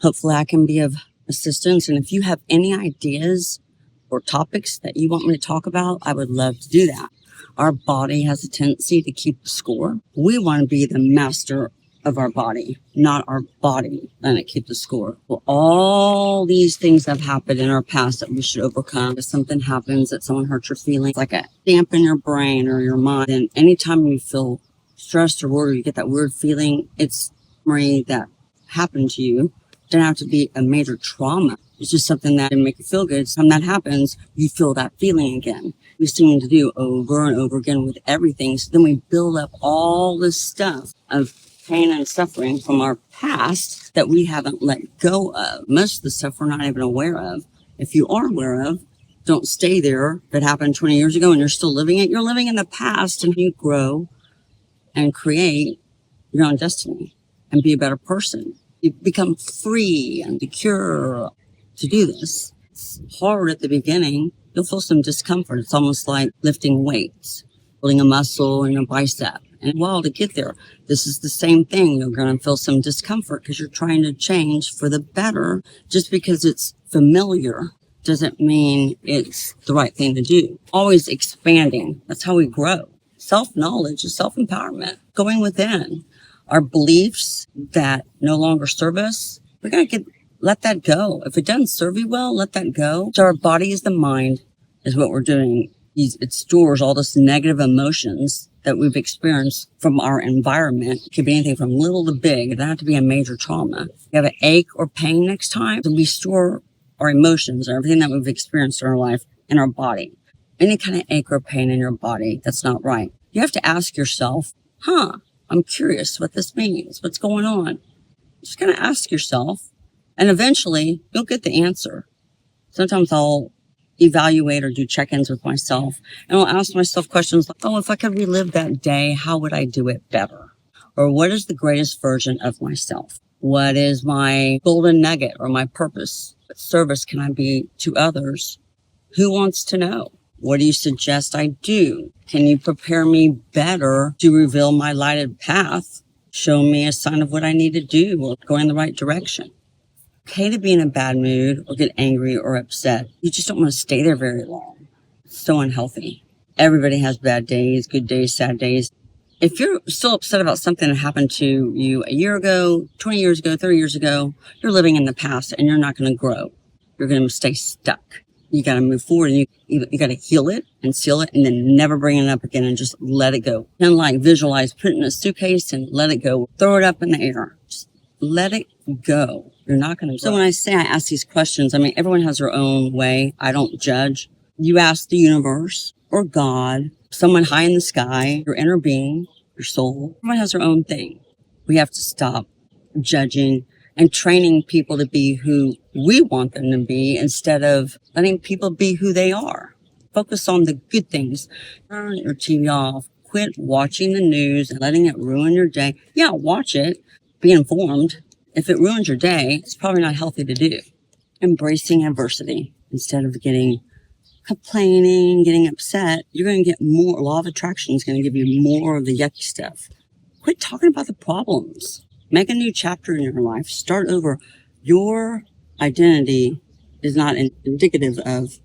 Hopefully I can be of assistance. And if you have any ideas or topics that you want me to talk about, I would love to do that. Our body has a tendency to keep score. We want to be the master of our body, not our body letting it keep the score. Well, all these things have happened in our past that we should overcome. If something happens, that someone hurts your feelings, like a stamp in your brain or your mind, and anytime you feel stressed or worried, you get that weird feeling, it's memory that happened to you. It doesn't have to be a major trauma. It's just something that didn't make you feel good. So when that happens, you feel that feeling again. We seem to do over and over again with everything. So then we build up all this stuff of pain and suffering from our past that we haven't let go of. Most of the stuff we're not even aware of. If you are aware of, don't stay there. If it happened 20 years ago and you're still living it, you're living in the past, and you grow and create your own destiny and be a better person. You become free and secure to do this. It's hard at the beginning. You'll feel some discomfort. It's almost like lifting weights, building a muscle in your bicep. And while to get there, this is the same thing. You're going to feel some discomfort because you're trying to change for the better. Just because it's familiar doesn't mean it's the right thing to do. Always expanding. That's how we grow. Self-knowledge is self-empowerment. Going within. Our beliefs that no longer serve us, we're going to let that go. If it doesn't serve you well, let that go. So our body is the mind, is what we're doing. It stores all this negative emotions that we've experienced from our environment. It could be anything from little to big. It doesn't have to be a major trauma. If you have an ache or pain next time, so we store our emotions or everything that we've experienced in our life in our body. Any kind of ache or pain in your body, that's not right. You have to ask yourself, I'm curious what this means. What's going on? Just going to ask yourself, and eventually you'll get the answer. Sometimes I'll evaluate or do check-ins with myself, and I'll ask myself questions like, if I could relive that day, how would I do it better? Or what is the greatest version of myself? What is my golden nugget or my purpose? What service can I be to others? Who wants to know? What do you suggest I do? Can you prepare me better to reveal my lighted path? Show me a sign of what I need to do or go in the right direction. Okay to be in a bad mood or get angry or upset. You just don't want to stay there very long. It's so unhealthy. Everybody has bad days, good days, sad days. If you're still upset about something that happened to you a year ago, 20 years ago, 30 years ago, you're living in the past and you're not going to grow. You're going to stay stuck. You got to move forward, and you got to heal it and seal it and then never bring it up again and just let it go. And like visualize, put it in a suitcase and let it go. Throw it up in the air. Just let it go. You're not going to. So when I say I ask these questions, everyone has their own way. I don't judge. You ask the universe or God, someone high in the sky, your inner being, your soul. Everyone has their own thing. We have to stop judging and training people to be who we want them to be instead of letting people be who they are. Focus on the good things. Turn your TV off. Quit watching the news and letting it ruin your day. Yeah, watch it. Be informed. If it ruins your day, it's probably not healthy to do. Embracing adversity instead of complaining, getting upset. You're going to get more. Law of attraction is going to give you more of the yucky stuff. Quit talking about the problems. Make a new chapter in your life. Start over. Your identity is not indicative of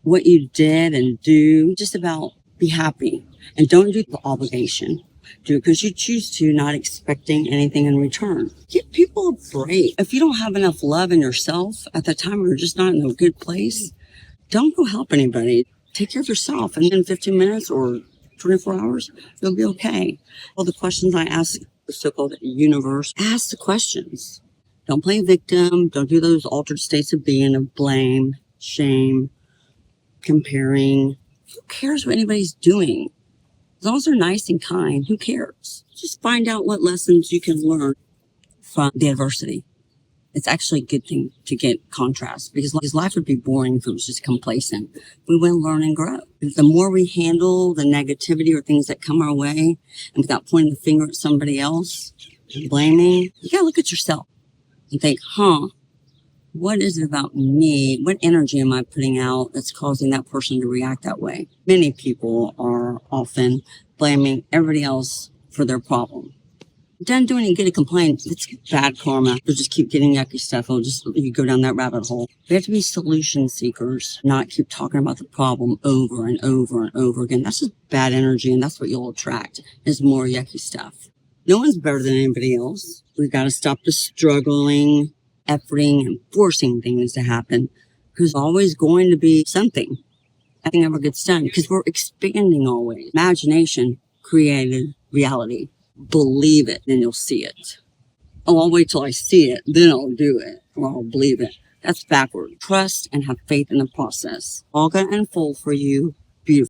what you did and do. Just about be happy. And don't do the obligation. Do it because you choose to, not expecting anything in return. Give people a break. If you don't have enough love in yourself at the time, or you're just not in a good place, don't go help anybody. Take care of yourself. And in 15 minutes or 24 hours, you'll be okay. All the questions I ask the so-called universe, ask the questions. Don't play victim. Don't do those altered states of being, of blame, shame, comparing. Who cares what anybody's doing? As long as they're nice and kind, who cares? Just find out what lessons you can learn from the adversity. It's actually a good thing to get contrast, because life would be boring if it was just complacent. We want to learn and grow. The more we handle the negativity or things that come our way, and without pointing the finger at somebody else and blaming, you gotta look at yourself and think, what is it about me? What energy am I putting out that's causing that person to react that way? Many people are often blaming everybody else for their problem. Doesn't do any good to complain. It's bad karma. You'll just keep getting yucky stuff. You go down that rabbit hole. We have to be solution seekers, not keep talking about the problem over and over and over again. That's just bad energy, and that's what you'll attract, is more yucky stuff. No one's better than anybody else. We've got to stop the struggling, efforting, and forcing things to happen, because there's always going to be something. Nothing ever gets done, because we're expanding always. Imagination created reality. Believe it, then you'll see it. Oh, I'll wait till I see it, then I'll do it, or I'll believe it. That's backward. Trust and have faith in the process. All gonna unfold for you.